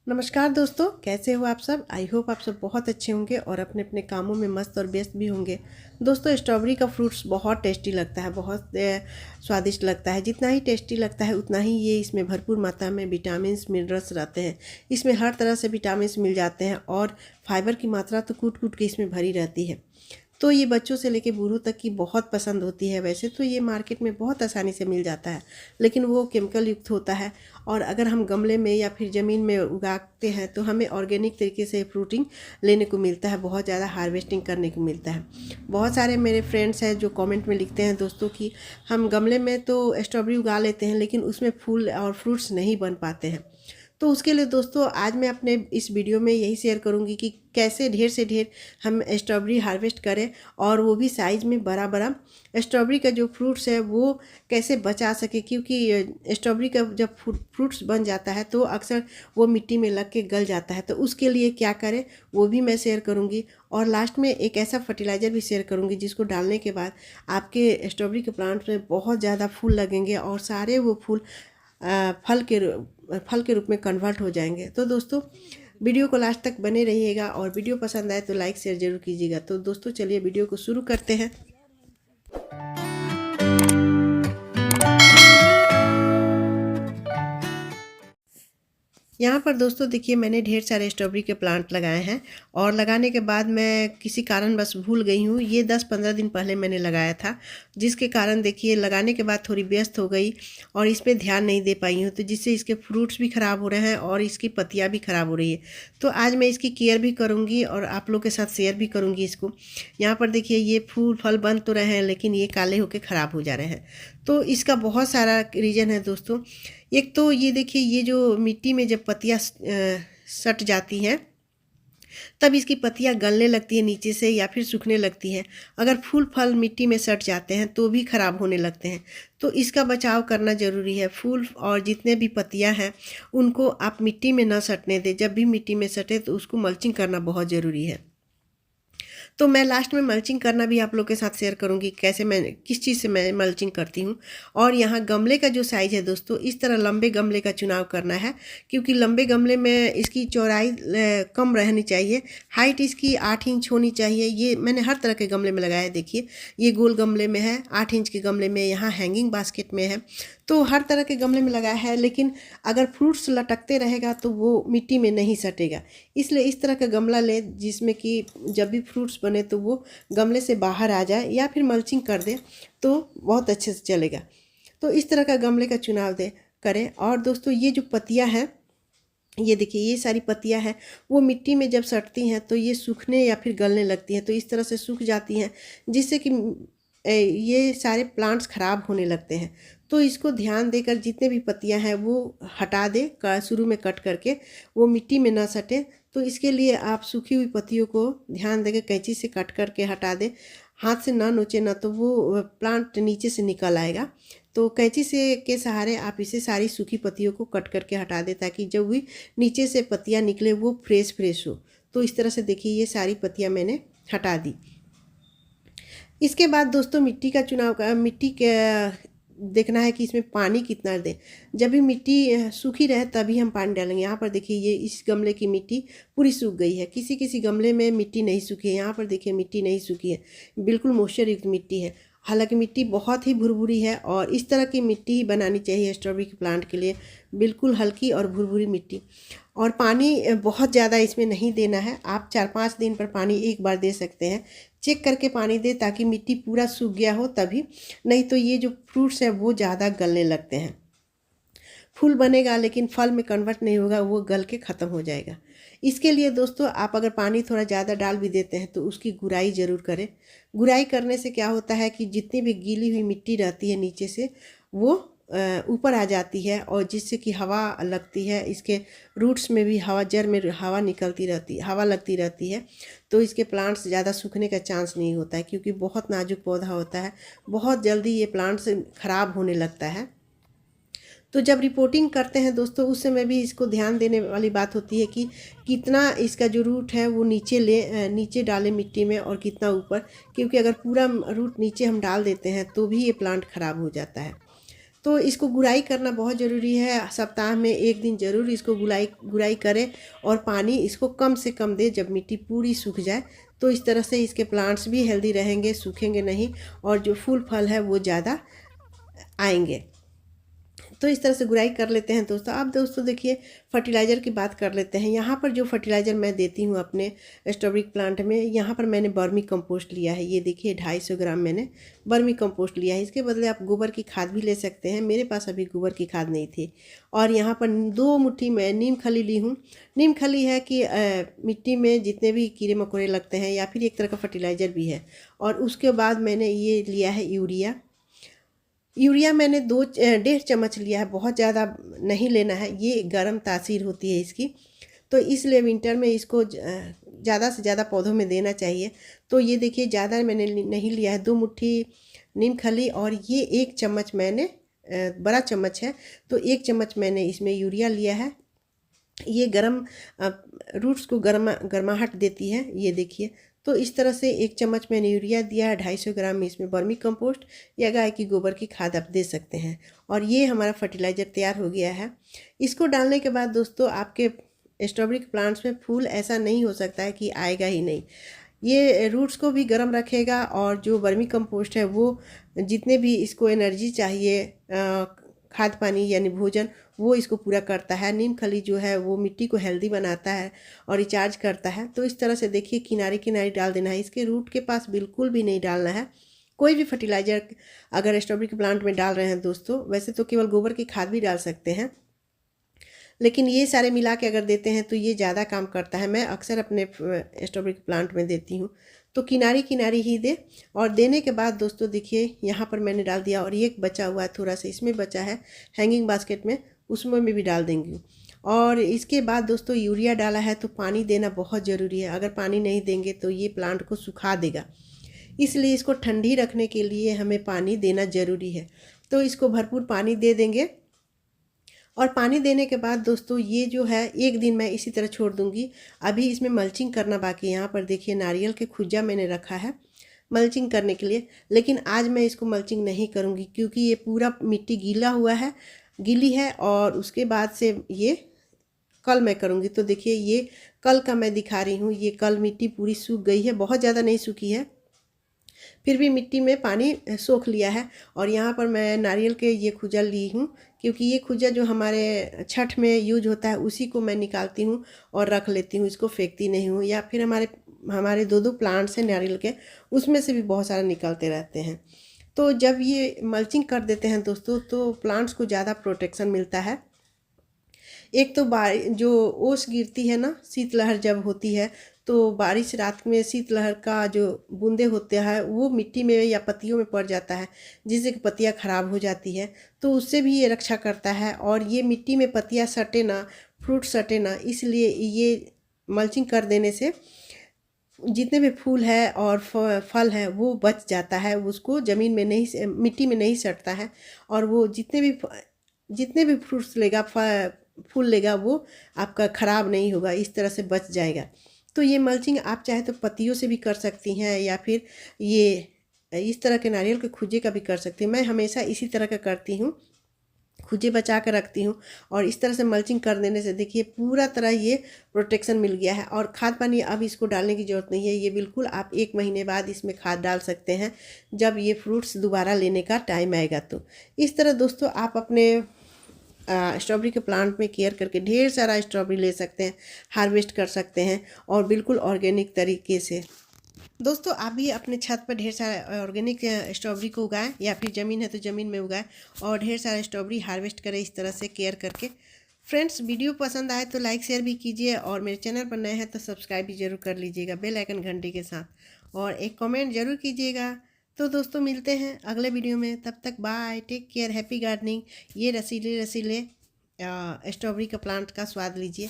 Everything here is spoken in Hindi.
नमस्कार दोस्तों, कैसे हो आप सब। आई होप आप सब बहुत अच्छे होंगे और अपने अपने कामों में मस्त और व्यस्त भी होंगे। दोस्तों, स्ट्रॉबेरी का फ्रूट्स बहुत टेस्टी लगता है, बहुत स्वादिष्ट लगता है। जितना ही टेस्टी लगता है उतना ही ये इसमें भरपूर मात्रा में विटामिन्स मिनरल्स रहते हैं। इसमें हर तरह से विटामिन्स मिल जाते हैं और फाइबर की मात्रा तो कूट कूट के इसमें भरी रहती है। तो ये बच्चों से लेके बूढ़ों तक की बहुत पसंद होती है। वैसे तो ये मार्केट में बहुत आसानी से मिल जाता है, लेकिन वो केमिकल युक्त होता है। और अगर हम गमले में या फिर ज़मीन में उगाते हैं तो हमें ऑर्गेनिक तरीके से फ्रूटिंग लेने को मिलता है, बहुत ज़्यादा हार्वेस्टिंग करने को मिलता है। बहुत सारे मेरे फ्रेंड्स हैं जो कमेंट में लिखते हैं दोस्तों कि हम गमले में तो स्ट्रॉबेरी उगा लेते हैं लेकिन उसमें फूल और फ्रूट्स नहीं बन पाते हैं। तो उसके लिए दोस्तों आज मैं अपने इस वीडियो में यही शेयर करूंगी कि कैसे ढेर से ढेर हम स्ट्रॉबेरी हार्वेस्ट करें, और वो भी साइज़ में बड़ा बड़ा। स्ट्रॉबेरी का जो फ्रूट्स है वो कैसे बचा सके, क्योंकि स्ट्रॉबेरी का जब फ्रूट्स बन जाता है तो अक्सर वो मिट्टी में लग के गल जाता है। तो उसके लिए क्या करें वो भी मैं शेयर करूँगी। और लास्ट में एक ऐसा फर्टिलाइज़र भी शेयर करूँगी जिसको डालने के बाद आपके स्ट्रॉबेरी के प्लांट में बहुत ज़्यादा फूल लगेंगे और सारे वो फूल फल के रूप में कन्वर्ट हो जाएंगे। तो दोस्तों, वीडियो को लास्ट तक बने रहिएगा और वीडियो पसंद आए तो लाइक शेयर जरूर कीजिएगा। तो दोस्तों चलिए वीडियो को शुरू करते हैं। यहाँ पर दोस्तों देखिए, मैंने ढेर सारे स्ट्रॉबेरी के प्लांट लगाए हैं और लगाने के बाद मैं किसी कारणवश भूल गई हूँ। ये 10-15 दिन पहले मैंने लगाया था, जिसके कारण देखिए लगाने के बाद थोड़ी व्यस्त हो गई और इस पर ध्यान नहीं दे पाई हूँ, तो जिससे इसके फ्रूट्स भी ख़राब हो रहे हैं और इसकी पत्तियाँ भी ख़राब हो रही है। तो आज मैं इसकी केयर भी करूँगी और आप लोग के साथ शेयर भी करूँगी इसको। यहाँ पर देखिए, ये फूल फल बन तो रहे हैं लेकिन ये काले होकर ख़राब हो जा रहे हैं। तो इसका बहुत सारा रीज़न है दोस्तों। एक तो ये देखिए, ये जो मिट्टी में जब पत्तियाँ सट जाती हैं तब इसकी पत्तियाँ गलने लगती हैं नीचे से या फिर सूखने लगती हैं। अगर फूल फल मिट्टी में सट जाते हैं तो भी ख़राब होने लगते हैं। तो इसका बचाव करना ज़रूरी है। फूल और जितने भी पत्तियाँ हैं उनको आप मिट्टी में न सटने दें। जब भी मिट्टी में सटे तो उसको मल्चिंग करना बहुत ज़रूरी है। तो मैं लास्ट में मल्चिंग करना भी आप लोग के साथ शेयर करूंगी, कैसे मैं किस चीज़ से मैं मल्चिंग करती हूँ। और यहाँ गमले का जो साइज़ है दोस्तों, इस तरह लंबे गमले का चुनाव करना है, क्योंकि लंबे गमले में इसकी चौड़ाई कम रहनी चाहिए। हाइट इसकी 8 इंच होनी चाहिए। ये मैंने हर तरह के गमले में लगाया है। देखिए, ये गोल गमले में है, 8 इंच के गमले में, यहाँ हैंगिंग बास्केट में है। तो हर तरह के गमले में लगाया है, लेकिन अगर फ्रूट्स लटकते रहेगा तो वो मिट्टी में नहीं सटेगा। इसलिए इस तरह का गमला ले जिसमें कि जब भी फ्रूट्स बने तो वो गमले से बाहर आ जाए, या फिर मल्चिंग कर दे तो बहुत अच्छे से चलेगा। तो इस तरह का गमले का चुनाव करें। और दोस्तों, ये जो पत्तियां हैं, ये देखिए, ये सारी पत्तियां हैं, वो मिट्टी में जब सटती हैं तो ये सूखने या फिर गलने लगती हैं। तो इस तरह से सूख जाती हैं, जिससे कि ये सारे प्लांट्स ख़राब होने लगते हैं। तो इसको ध्यान देकर जितने भी पत्तियां हैं वो हटा दे, शुरू में कट करके, वो मिट्टी में ना सटे। तो इसके लिए आप सूखी हुई पत्तियों को ध्यान देकर कैंची से कट करके हटा दे। हाथ से ना नोचे, ना तो वो प्लांट नीचे से निकल आएगा। तो कैंची से के सहारे आप इसे सारी सूखी पत्तियों को कट करके हटा दे, ताकि जब भी नीचे से पत्तियाँ निकले वो फ्रेश हो। तो इस तरह से देखिए, ये सारी पत्तियाँ मैंने हटा दी। इसके बाद दोस्तों, मिट्टी का चुनाव का, मिट्टी का देखना है कि इसमें पानी कितना दें। जब भी मिट्टी सूखी रहे तभी हम पानी डालेंगे। यहाँ पर देखिए, ये इस गमले की मिट्टी पूरी सूख गई है। किसी किसी गमले में मिट्टी नहीं सूखी है। यहाँ पर देखिए, मिट्टी नहीं सूखी है, बिल्कुल मॉइस्चर युक्त मिट्टी है। हालांकि मिट्टी बहुत ही भुरभुरी है और इस तरह की मिट्टी ही बनानी चाहिए स्ट्रॉबेरी के प्लांट के लिए, बिल्कुल हल्की और भुरभुरी मिट्टी। और पानी बहुत ज़्यादा इसमें नहीं देना है। आप 4-5 दिन पर पानी एक बार दे सकते हैं। चेक करके पानी दे, ताकि मिट्टी पूरा सूख गया हो तभी, नहीं तो ये जो फ्रूट्स हैं वो ज़्यादा गलने लगते हैं। फूल बनेगा लेकिन फल में कन्वर्ट नहीं होगा, वो गल के ख़त्म हो जाएगा। इसके लिए दोस्तों, आप अगर पानी थोड़ा ज़्यादा डाल भी देते हैं तो उसकी गुड़ाई ज़रूर करें। गुड़ाई करने से क्या होता है कि जितनी भी गीली हुई मिट्टी रहती है नीचे से, वो ऊपर आ जाती है, और जिससे कि हवा लगती है, इसके रूट्स में भी हवा, जड़ में हवा निकलती रहती है, हवा लगती रहती है। तो इसके प्लांट्स ज़्यादा सूखने का चांस नहीं होता है, क्योंकि बहुत नाजुक पौधा होता है। बहुत जल्दी ये प्लांट्स ख़राब होने लगता है। तो जब रिपोर्टिंग करते हैं दोस्तों, उस समय भी इसको ध्यान देने वाली बात होती है कि कितना इसका जो रूट है वो नीचे डालें मिट्टी में, और कितना ऊपर, क्योंकि अगर पूरा रूट नीचे हम डाल देते हैं तो भी ये प्लांट ख़राब हो जाता है। तो इसको गुड़ाई करना बहुत ज़रूरी है। सप्ताह में 1 दिन ज़रूर इसको गुड़ाई करें और पानी इसको कम से कम दें जब मिट्टी पूरी सूख जाए। तो इस तरह से इसके प्लांट्स भी हेल्दी रहेंगे, सूखेंगे नहीं और जो फूल फल है वो ज़्यादा आएंगे। तो इस तरह से गुड़ाई कर लेते हैं दोस्तों। अब दोस्तों देखिए फर्टिलाइज़र की बात कर लेते हैं। यहाँ पर जो फर्टिलाइज़र मैं देती हूँ अपने स्ट्रॉबेरी प्लांट में, यहाँ पर मैंने वर्मी कंपोस्ट लिया है। ये देखिए 250 ग्राम मैंने वर्मी कंपोस्ट लिया है। इसके बदले आप गोबर की खाद भी ले सकते हैं। मेरे पास अभी गोबर की खाद नहीं थी। और यहाँ पर 2 मुट्ठी मैं नीम खली ली हूँ। नीम खली है कि मिट्टी में जितने भी कीड़े मकोड़े लगते हैं या फिर एक तरह का फर्टिलाइज़र भी है। और उसके बाद मैंने ये लिया है यूरिया मैंने 1.5 चम्मच लिया है, बहुत ज़्यादा नहीं लेना है, ये गर्म तासीर होती है इसकी। तो इसलिए विंटर में इसको ज़्यादा से ज़्यादा पौधों में देना चाहिए। तो ये देखिए ज़्यादा मैंने नहीं लिया है, 2 मुट्ठी नीम खली और ये 1 चम्मच मैंने बड़ा चम्मच है तो 1 चम्मच मैंने इसमें यूरिया लिया है। ये रूट्स को गर्माहट देती है, ये देखिए। तो इस तरह से 1 चम्मच मैंने यूरिया दिया है। 250 ग्राम में इसमें वर्मी कंपोस्ट या गाय की गोबर की खाद आप दे सकते हैं। और ये हमारा फर्टिलाइज़र तैयार हो गया है। इसको डालने के बाद दोस्तों आपके स्ट्रॉबेरी के प्लांट्स में फूल ऐसा नहीं हो सकता है कि आएगा ही नहीं। ये रूट्स को भी गर्म रखेगा और जो वर्मी कंपोस्ट है वो जितने भी इसको एनर्जी चाहिए, खाद पानी यानी भोजन, वो इसको पूरा करता है। नीम खली जो है वो मिट्टी को हेल्दी बनाता है और रिचार्ज करता है। तो इस तरह से देखिए किनारे किनारे डाल देना है, इसके रूट के पास बिल्कुल भी नहीं डालना है। कोई भी फर्टिलाइज़र अगर स्ट्रॉबेरी के प्लांट में डाल रहे हैं दोस्तों, वैसे तो केवल गोबर की खाद भी डाल सकते हैं, लेकिन ये सारे मिला के अगर देते हैं तो ये ज़्यादा काम करता है। मैं अक्सर अपने स्ट्रॉबेरी के प्लांट में देती हूँ। तो किनारी किनारी ही दे। और देने के बाद दोस्तों देखिए यहाँ पर मैंने डाल दिया और एक बचा हुआ है, थोड़ा सा इसमें बचा है हैंगिंग बास्केट में, उसमें भी डाल देंगी। और इसके बाद दोस्तों यूरिया डाला है तो पानी देना बहुत ज़रूरी है। अगर पानी नहीं देंगे तो ये प्लांट को सुखा देगा, इसलिए इसको ठंडी रखने के लिए हमें पानी देना ज़रूरी है। तो इसको भरपूर पानी दे देंगे। और पानी देने के बाद दोस्तों ये जो है 1 दिन मैं इसी तरह छोड़ दूँगी। अभी इसमें मल्चिंग करना बाकी है। यहाँ पर देखिए नारियल के खुज्जा मैंने रखा है मल्चिंग करने के लिए, लेकिन आज मैं इसको मल्चिंग नहीं करूँगी क्योंकि ये पूरा मिट्टी गीली है और उसके बाद से ये कल मैं करूँगी। तो देखिए ये कल का मैं दिखा रही हूँ। ये कल मिट्टी पूरी सूख गई है, बहुत ज़्यादा नहीं सूखी है, फिर भी मिट्टी में पानी सोख लिया है। और यहाँ पर मैं नारियल के ये खुजा ली हूँ क्योंकि ये खुजा जो हमारे छठ में यूज होता है उसी को मैं निकालती हूँ और रख लेती हूँ, इसको फेंकती नहीं हूँ। या फिर हमारे 2 प्लांट्स हैं नारियल के, उसमें से भी बहुत सारे निकलते रहते हैं। तो जब ये मल्चिंग कर देते हैं दोस्तों तो प्लांट्स को ज़्यादा प्रोटेक्शन मिलता है। एक तो जो ओस गिरती है ना, शीतलहर जब होती है तो बारिश रात में शीतलहर का जो बूंदे होते हैं वो मिट्टी में या पत्तियों में पड़ जाता है, जिससे कि पत्तियां खराब हो जाती है। तो उससे भी ये रक्षा करता है और ये मिट्टी में पत्तियां सटे ना, फ्रूट सटे ना, इसलिए ये मल्चिंग कर देने से जितने भी फूल है और फल है वो बच जाता है, उसको ज़मीन में नहीं, मिट्टी में नहीं सटता है। और वो जितने भी फ्रूट्स लेगा, फूल लेगा, वो आपका ख़राब नहीं होगा, इस तरह से बच जाएगा। तो ये मल्चिंग आप चाहे तो पत्तियों से भी कर सकती हैं या फिर ये इस तरह के नारियल के खुजे का भी कर सकती हैं। मैं हमेशा इसी तरह का करती हूँ, खुजे बचा कर रखती हूँ। और इस तरह से मल्चिंग कर देने से देखिए पूरा तरह ये प्रोटेक्शन मिल गया है। और खाद पानी अब इसको डालने की ज़रूरत नहीं है, ये बिल्कुल आप 1 महीने बाद इसमें खाद डाल सकते हैं जब ये फ्रूट्स दोबारा लेने का टाइम आएगा। तो इस तरह दोस्तों आप अपने स्ट्रॉबेरी के प्लांट में केयर करके ढेर सारा स्ट्रॉबेरी ले सकते हैं, हार्वेस्ट कर सकते हैं और बिल्कुल ऑर्गेनिक तरीके से। दोस्तों आप भी अपने छत पर ढेर सारा ऑर्गेनिक स्ट्रॉबेरी को उगाएं या फिर ज़मीन है तो ज़मीन में उगाएं और ढेर सारा स्ट्रॉबेरी हार्वेस्ट करें इस तरह से केयर करके। फ्रेंड्स वीडियो पसंद आए तो लाइक शेयर भी कीजिए और मेरे चैनल पर नए हैं तो सब्सक्राइब भी ज़रूर कर लीजिएगा बेल आइकन घंटी के साथ, और एक कमेंट ज़रूर कीजिएगा। तो दोस्तों मिलते हैं अगले वीडियो में, तब तक bye, take care, happy gardening. ये रसीले स्ट्रॉबेरी का प्लांट का स्वाद लीजिए।